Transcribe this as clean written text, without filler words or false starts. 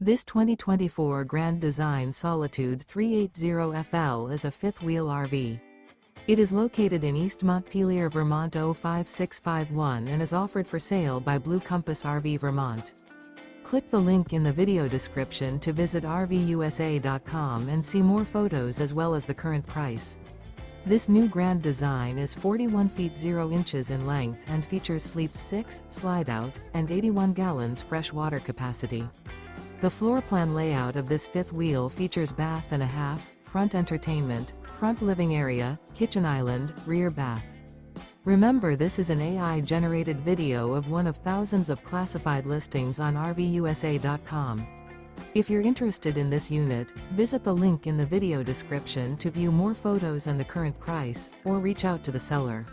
This 2024 Grand Design Solitude 380FL is a fifth-wheel RV. It is located in East Montpelier, Vermont 05651 and is offered for sale by Blue Compass RV Vermont. Click the link in the video description to visit RVUSA.com and see more photos as well as the current price. This new Grand Design is 41 feet 0 inches in length and features sleeps 6, slide-out, and 81 gallons fresh water capacity. The floor plan layout of this fifth wheel features bath and a half, front entertainment, front living area, kitchen island, rear bath. Remember, this is an AI-generated video of one of thousands of classified listings on RVUSA.com. If you're interested in this unit, visit the link in the video description to view more photos and the current price, or reach out to the seller.